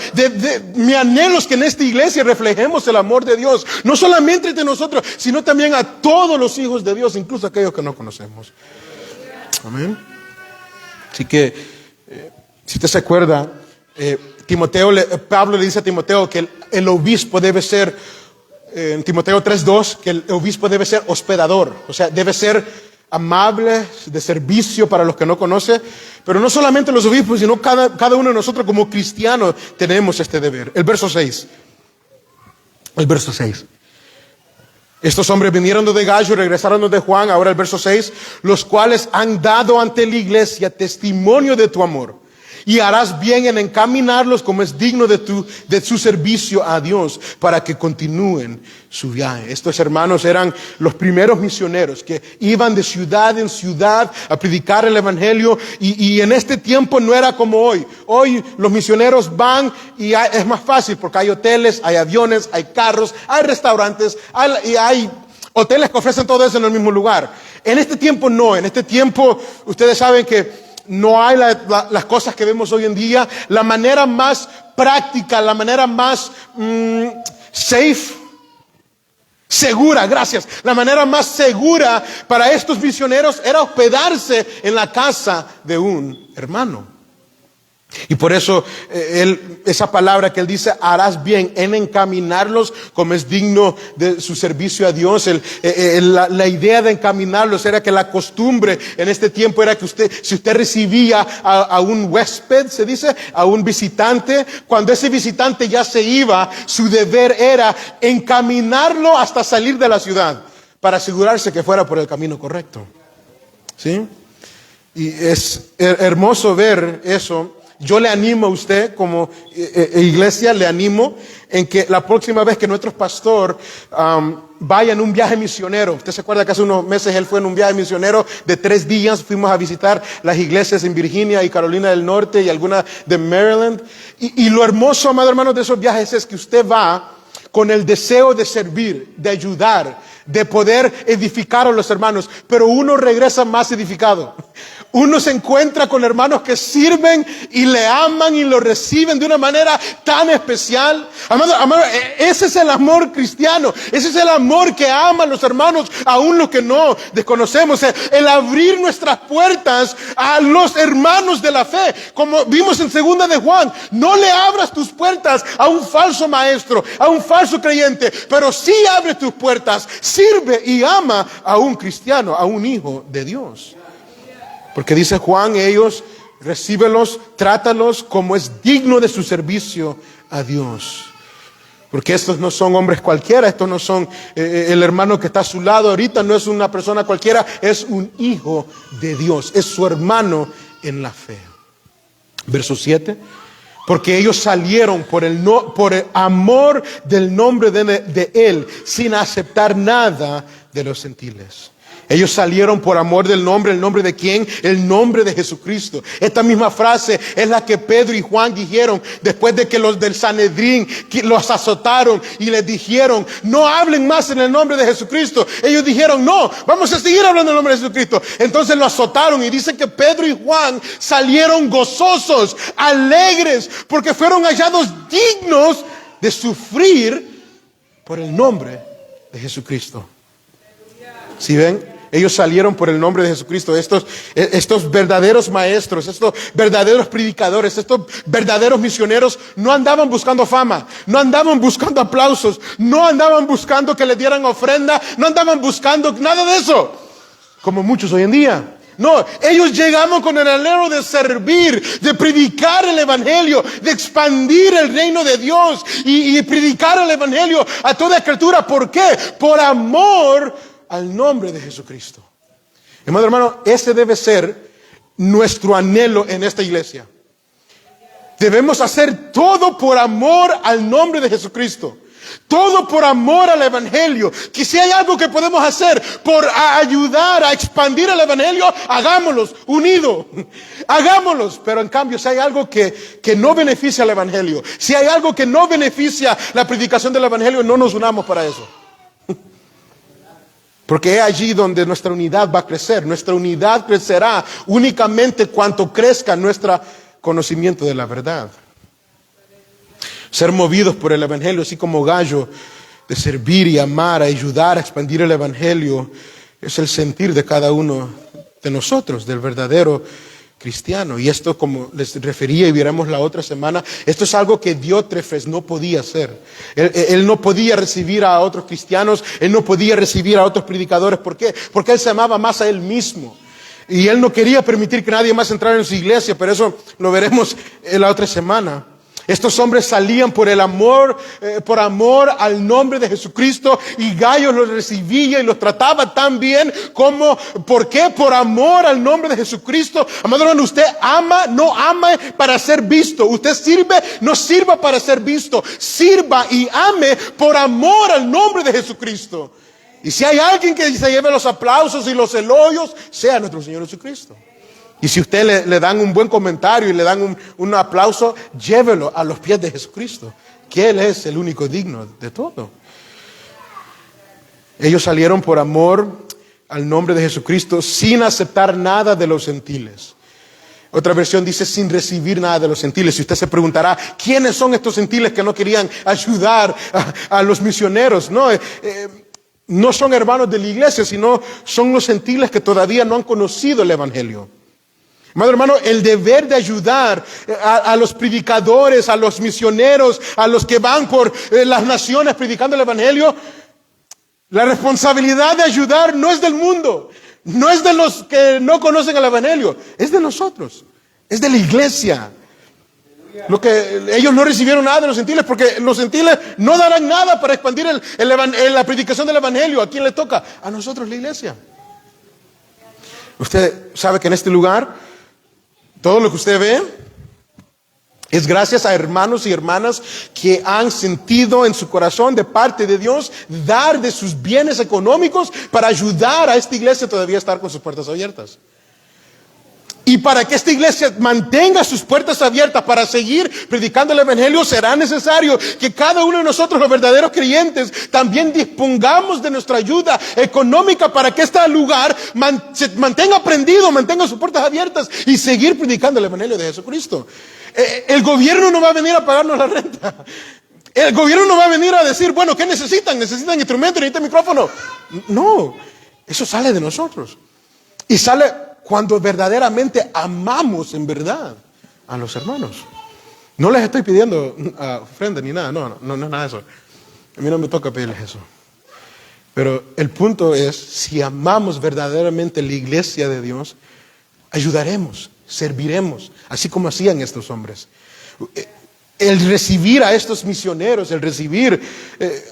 Speaker 1: Mi anhelo es que en esta iglesia reflejemos el amor de Dios. No solamente entre nosotros, sino también a todos los hijos de Dios, incluso aquellos que no conocemos. Amén. Así que, si usted se acuerda, Pablo le dice a Timoteo que el obispo debe ser, en Timoteo 3:2, que el obispo debe ser hospedador, o sea, debe ser amable, de servicio para los que no conoce. Pero no solamente los obispos, sino cada uno de nosotros como cristianos tenemos este deber. El verso 6. Estos hombres vinieron de Gallo y regresaron de Juan, ahora el verso 6, los cuales han dado ante la iglesia testimonio de tu amor. Y harás bien en encaminarlos como es digno de su servicio a Dios para que continúen su viaje. Estos hermanos eran los primeros misioneros que iban de ciudad en ciudad a predicar el evangelio. Y en este tiempo no era como hoy. Hoy los misioneros van y es más fácil porque hay hoteles, hay aviones, hay carros, hay restaurantes, y hay hoteles que ofrecen todo eso en el mismo lugar. En este tiempo no. En este tiempo ustedes saben que no hay las cosas que vemos hoy en día. La manera más práctica, la manera más safe, segura, gracias. La manera más segura para estos misioneros era hospedarse en la casa de un hermano. Y por eso esa palabra que él dice, harás bien en encaminarlos como es digno de su servicio a Dios. La idea de encaminarlos era que la costumbre en este tiempo era que si usted recibía a un huésped, se dice, a un visitante, cuando ese visitante ya se iba, su deber era encaminarlo hasta salir de la ciudad para asegurarse que fuera por el camino correcto. ¿Sí? Y es hermoso ver eso. Yo le animo a usted, como iglesia, le animo en que la próxima vez que nuestro pastor vaya en un viaje misionero. Usted se acuerda que hace unos meses él fue en un viaje misionero de 3 días. Fuimos a visitar las iglesias en Virginia y Carolina del Norte y algunas de Maryland. Y lo hermoso, amado hermano, de esos viajes es que usted va con el deseo de servir, de ayudar, de poder edificar a los hermanos. Pero uno regresa más edificado. Uno se encuentra con hermanos que sirven y le aman y lo reciben de una manera tan especial. Amado, ese es el amor cristiano. Ese es el amor que aman los hermanos, aún los que no desconocemos. El abrir nuestras puertas a los hermanos de la fe. Como vimos en 2 de Juan, no le abras tus puertas a un falso maestro, a un falso creyente, pero sí abre tus puertas, sirve y ama a un cristiano, a un hijo de Dios. Porque dice Juan, ellos recíbelos, trátalos como es digno de su servicio a Dios. Porque estos no son hombres cualquiera, estos no son el hermano que está a su lado ahorita, no es una persona cualquiera, es un hijo de Dios, es su hermano en la fe. Verso 7. Porque ellos salieron por el amor del nombre de Él, sin aceptar nada de los gentiles. Ellos salieron por amor del nombre. ¿El nombre de quién? El nombre de Jesucristo. Esta misma frase es la que Pedro y Juan dijeron después de que los del Sanedrín los azotaron y les dijeron, no hablen más en el nombre de Jesucristo. Ellos dijeron, no, vamos a seguir hablando en el nombre de Jesucristo. Entonces lo azotaron y dice que Pedro y Juan salieron gozosos, alegres, porque fueron hallados dignos de sufrir por el nombre de Jesucristo. ¿Sí ven? Ellos salieron por el nombre de Jesucristo. Estos verdaderos maestros, estos verdaderos predicadores, estos verdaderos misioneros no andaban buscando fama, no andaban buscando aplausos, no andaban buscando que les dieran ofrenda, no andaban buscando nada de eso, como muchos hoy en día. No, ellos llegaban con el anhelo de servir, de predicar el evangelio, de expandir el reino de Dios y predicar el evangelio a toda criatura. ¿Por qué? Por amor al nombre de Jesucristo. Hermano, ese debe ser nuestro anhelo en esta iglesia. Debemos hacer todo por amor al nombre de Jesucristo. Todo por amor al evangelio. Que si hay algo que podemos hacer por ayudar a expandir el evangelio, hagámoslo, unidos. Hagámoslos. Pero en cambio, si hay algo que no beneficia al evangelio, si hay algo que no beneficia la predicación del evangelio, no nos unamos para eso. Porque es allí donde nuestra unidad va a crecer. Nuestra unidad crecerá únicamente cuanto crezca nuestro conocimiento de la verdad. Ser movidos por el evangelio, así como Gallo, de servir y amar, ayudar a expandir el evangelio, es el sentir de cada uno de nosotros, del verdadero cristiano. Y esto, como les refería y viéramos la otra semana, esto es algo que Diótrefes no podía hacer. Él no podía recibir a otros cristianos, él no podía recibir a otros predicadores. ¿Por qué? Porque él se amaba más a él mismo. Y él no quería permitir que nadie más entrara en su iglesia, pero eso lo veremos en la otra semana. Estos hombres salían por amor al nombre de Jesucristo, y Gallo los recibía y los trataba tan bien como, ¿por qué? Por amor al nombre de Jesucristo. Amado hermano, usted ama, no ama para ser visto. Usted sirve, no sirva para ser visto. Sirva y ame por amor al nombre de Jesucristo. Y si hay alguien que se lleve los aplausos y los elogios, sea nuestro Señor Jesucristo. Y si usted le dan un buen comentario y le dan un aplauso, llévelo a los pies de Jesucristo, que Él es el único digno de todo. Ellos salieron por amor al nombre de Jesucristo sin aceptar nada de los gentiles. Otra versión dice sin recibir nada de los gentiles. Y usted se preguntará, ¿quiénes son estos gentiles que no querían ayudar a los misioneros? No, no son hermanos de la iglesia, sino son los gentiles que todavía no han conocido el evangelio. Amado hermano, el deber de ayudar a los predicadores, a los misioneros, a los que van por las naciones predicando el evangelio, la responsabilidad de ayudar no es del mundo, no es de los que no conocen el evangelio, es de nosotros, es de la iglesia. Lo que ellos no recibieron nada de los gentiles, porque los gentiles no darán nada para expandir la predicación del evangelio. ¿A quién le toca? A nosotros, la iglesia. Usted sabe que en este lugar todo lo que usted ve es gracias a hermanos y hermanas que han sentido en su corazón de parte de Dios dar de sus bienes económicos para ayudar a esta iglesia todavía a estar con sus puertas abiertas. Y para que esta iglesia mantenga sus puertas abiertas para seguir predicando el evangelio, será necesario que cada uno de nosotros, los verdaderos creyentes, también dispongamos de nuestra ayuda económica para que este lugar se mantenga prendido, mantenga sus puertas abiertas y seguir predicando el evangelio de Jesucristo. El gobierno no va a venir a pagarnos la renta. El gobierno no va a venir a decir, bueno, ¿qué necesitan? ¿Necesitan instrumentos? ¿Necesitan micrófono? No, eso sale de nosotros. Y sale cuando verdaderamente amamos en verdad a los hermanos. No les estoy pidiendo ofrenda ni nada, no es nada de eso. A mí no me toca pedirles eso. Pero el punto es, si amamos verdaderamente la iglesia de Dios, ayudaremos, serviremos, así como hacían estos hombres. El recibir a estos misioneros, el recibir,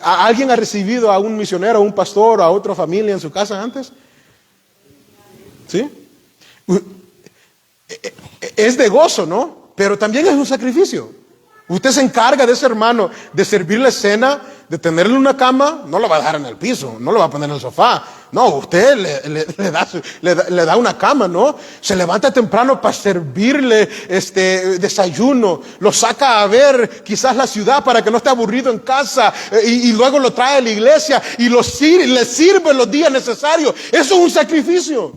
Speaker 1: ¿alguien ha recibido a un misionero, a un pastor, a otra familia en su casa antes? ¿Sí? Es de gozo, ¿no? Pero también es un sacrificio. Usted se encarga de ese hermano, de servirle cena, de tenerle una cama, no lo va a dejar en el piso, no lo va a poner en el sofá. No, usted le da una cama, ¿no? Se levanta temprano para servirle desayuno, lo saca a ver quizás la ciudad para que no esté aburrido en casa, y luego lo trae a la iglesia y le sirve los días necesarios. Eso es un sacrificio.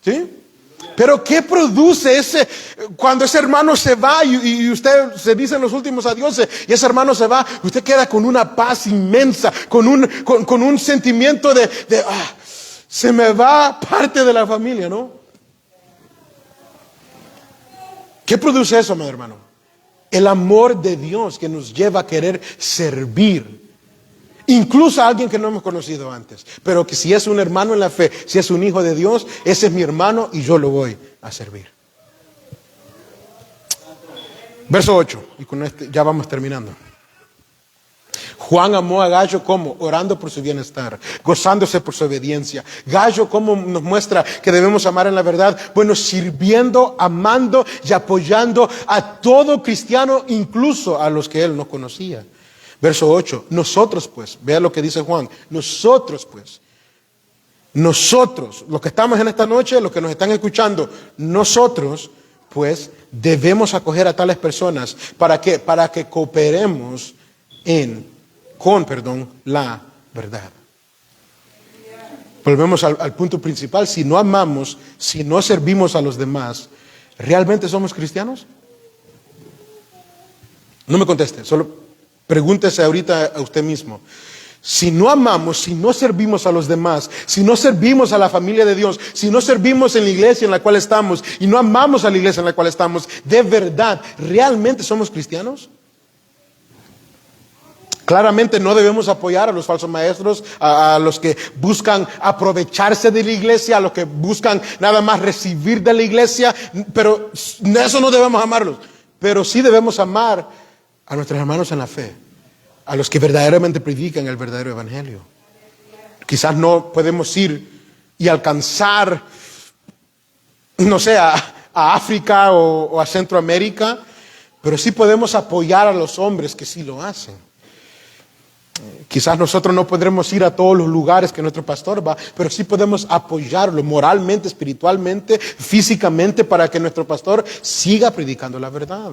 Speaker 1: ¿Sí? Pero ¿qué produce cuando ese hermano se va y usted se dice en los últimos adioses y ese hermano se va? Usted queda con una paz inmensa, con un sentimiento de se me va parte de la familia, ¿no? ¿Qué produce eso, mi hermano? El amor de Dios que nos lleva a querer servir. Incluso a alguien que no hemos conocido antes, pero que si es un hermano en la fe, si es un hijo de Dios, ese es mi hermano y yo lo voy a servir. Verso 8, y con este ya vamos terminando. Juan amó a Gallo como orando por su bienestar, gozándose por su obediencia. Gallo como nos muestra que debemos amar en la verdad, bueno, sirviendo, amando y apoyando a todo cristiano, incluso a los que él no conocía. Verso 8, nosotros pues, vea lo que dice Juan, nosotros, los que estamos en esta noche, los que nos están escuchando, nosotros pues debemos acoger a tales personas. ¿Para qué? Para que cooperemos con la verdad. Volvemos al punto principal, si no amamos, si no servimos a los demás, ¿realmente somos cristianos? No me conteste, solo pregúntese ahorita a usted mismo. Si no amamos, si no servimos a los demás, si no servimos a la familia de Dios, si no servimos en la iglesia en la cual estamos y no amamos a la iglesia en la cual estamos, ¿de verdad, realmente somos cristianos? Claramente no debemos apoyar a los falsos maestros, a los que buscan aprovecharse de la iglesia, a los que buscan nada más recibir de la iglesia, pero eso no debemos amarlos. Pero sí debemos amar a nuestros hermanos en la fe, a los que verdaderamente predican el verdadero evangelio. Quizás no podemos ir y alcanzar, no sé, a África o a Centroamérica, pero sí podemos apoyar a los hombres que sí lo hacen. Quizás nosotros no podremos ir a todos los lugares que nuestro pastor va, pero sí podemos apoyarlo moralmente, espiritualmente, físicamente, para que nuestro pastor siga predicando la verdad.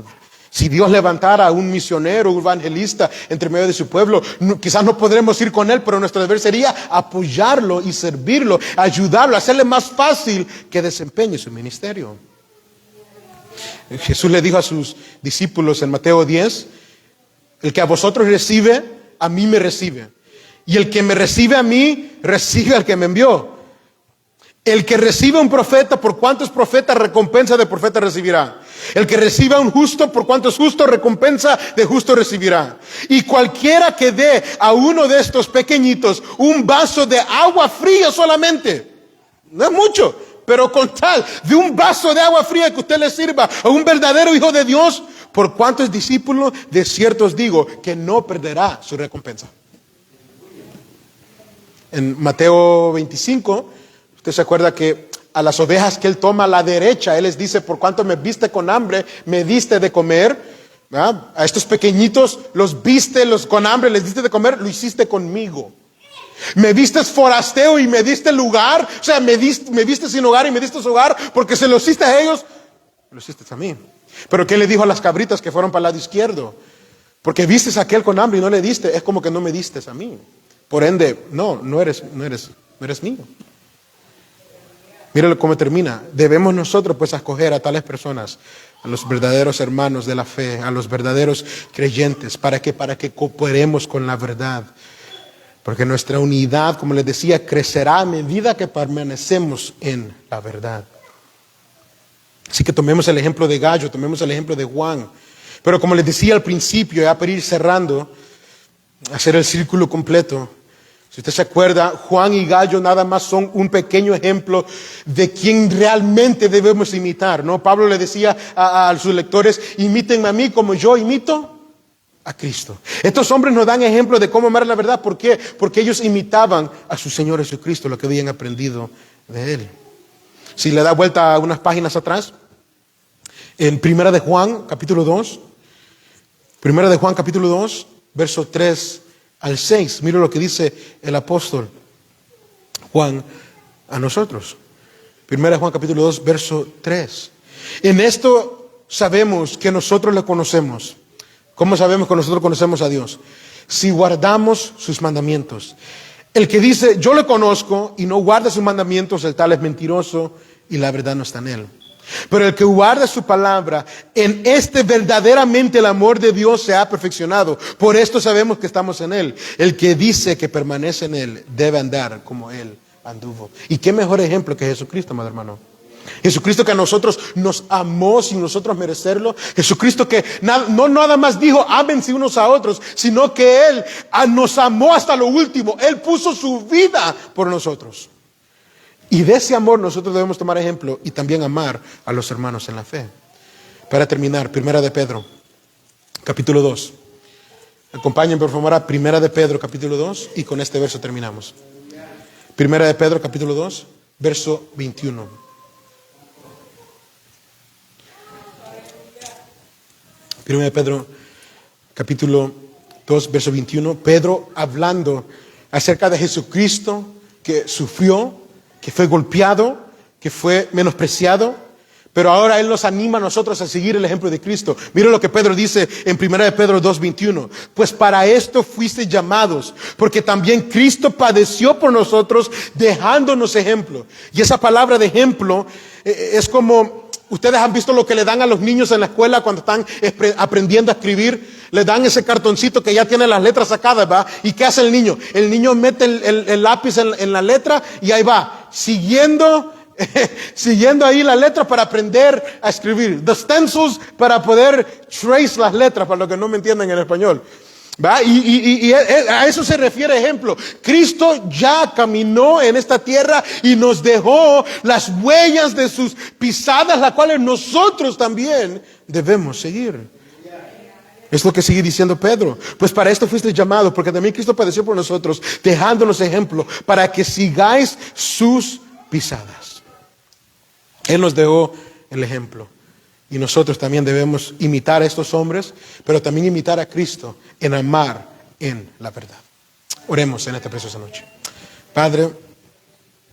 Speaker 1: Si Dios levantara a un misionero, un evangelista entre medio de su pueblo, quizás no podremos ir con él, pero nuestro deber sería apoyarlo y servirlo, ayudarlo, hacerle más fácil que desempeñe su ministerio. Jesús le dijo a sus discípulos en Mateo 10, el que a vosotros recibe, a mí me recibe. Y el que me recibe a mí, recibe al que me envió. El que recibe a un profeta, por cuanto es profeta, recompensa de profeta recibirá. El que recibe a un justo, por cuanto es justo, recompensa de justo recibirá. Y cualquiera que dé a uno de estos pequeñitos un vaso de agua fría solamente, no es mucho, pero con tal de un vaso de agua fría que usted le sirva a un verdadero hijo de Dios, por cuanto es discípulo, de cierto os digo que no perderá su recompensa. En Mateo 25, usted se acuerda que a las ovejas que él toma a la derecha, él les dice, por cuanto me viste con hambre, me diste de comer. ¿Verdad? A estos pequeñitos los viste con hambre, les diste de comer, lo hiciste conmigo. Me viste forasteo y me diste lugar, o sea, me viste sin hogar y me diste hogar, porque se lo hiciste a ellos, lo hiciste a mí. Pero ¿qué le dijo a las cabritas que fueron para el lado izquierdo? Porque vistes a aquel con hambre y no le diste, es como que no me diste a mí. Por ende, no eres mío. Míralo cómo termina. Debemos nosotros pues escoger a tales personas, a los verdaderos hermanos de la fe, a los verdaderos creyentes, para que cooperemos con la verdad. Porque nuestra unidad, como les decía, crecerá a medida que permanecemos en la verdad. Así que tomemos el ejemplo de Gallo, tomemos el ejemplo de Juan. Pero como les decía al principio, ya para ir cerrando, hacer el círculo completo. Si usted se acuerda, Juan y Gallo nada más son un pequeño ejemplo de quien realmente debemos imitar, ¿no? Pablo le decía a sus lectores, imítenme a mí como yo imito a Cristo. Estos hombres nos dan ejemplo de cómo amar la verdad. ¿Por qué? Porque ellos imitaban a su Señor Jesucristo, lo que habían aprendido de Él. Si le da vuelta a unas páginas atrás, en Primera de Juan, capítulo 2, Primera de Juan, capítulo 2, verso 3 al 6. Mira lo que dice el apóstol Juan a nosotros. Primera de Juan, capítulo 2, verso 3. En esto sabemos que nosotros le conocemos. ¿Cómo sabemos que nosotros conocemos a Dios? Si guardamos sus mandamientos. El que dice, yo le conozco y no guarda sus mandamientos, el tal es mentiroso y la verdad no está en él. Pero el que guarda su palabra, en este verdaderamente el amor de Dios se ha perfeccionado. Por esto sabemos que estamos en Él. El que dice que permanece en Él debe andar como Él anduvo. ¿Y qué mejor ejemplo que Jesucristo, mi hermano? Jesucristo que a nosotros nos amó sin nosotros merecerlo. Jesucristo que no nada más dijo ámense unos a otros, sino que Él nos amó hasta lo último. Él puso su vida por nosotros. Y de ese amor nosotros debemos tomar ejemplo y también amar a los hermanos en la fe. Para terminar, Primera de Pedro, capítulo 2. Acompáñenme por favor a Primera de Pedro, capítulo 2, y con este verso terminamos. Primera de Pedro, capítulo 2, verso 21. Primera de Pedro, capítulo 2, verso 21. Pedro hablando acerca de Jesucristo que sufrió, que fue golpeado, que fue menospreciado, pero ahora Él nos anima a nosotros a seguir el ejemplo de Cristo. Mira lo que Pedro dice en 1 de Pedro 2:21. Pues para esto fuisteis llamados, porque también Cristo padeció por nosotros, dejándonos ejemplo. Y esa palabra de ejemplo es como, ustedes han visto lo que le dan a los niños en la escuela cuando están aprendiendo a escribir. Le dan ese cartoncito que ya tiene las letras sacadas, ¿va? ¿Y qué hace el niño? El niño mete el lápiz en la letra y ahí va, siguiendo ahí la letra para aprender a escribir. The stencils para poder trace las letras, para los que no me entienden en español. ¿Va? Y a eso se refiere ejemplo. Cristo ya caminó en esta tierra y nos dejó las huellas de sus pisadas, las cuales nosotros también debemos seguir. Es lo que sigue diciendo Pedro. Pues para esto fuiste llamado, porque también Cristo padeció por nosotros, dejándonos ejemplo, para que sigáis sus pisadas. Él nos dejó el ejemplo. Y nosotros también debemos imitar a estos hombres, pero también imitar a Cristo en amar en la verdad. Oremos en esta preciosa noche. Padre,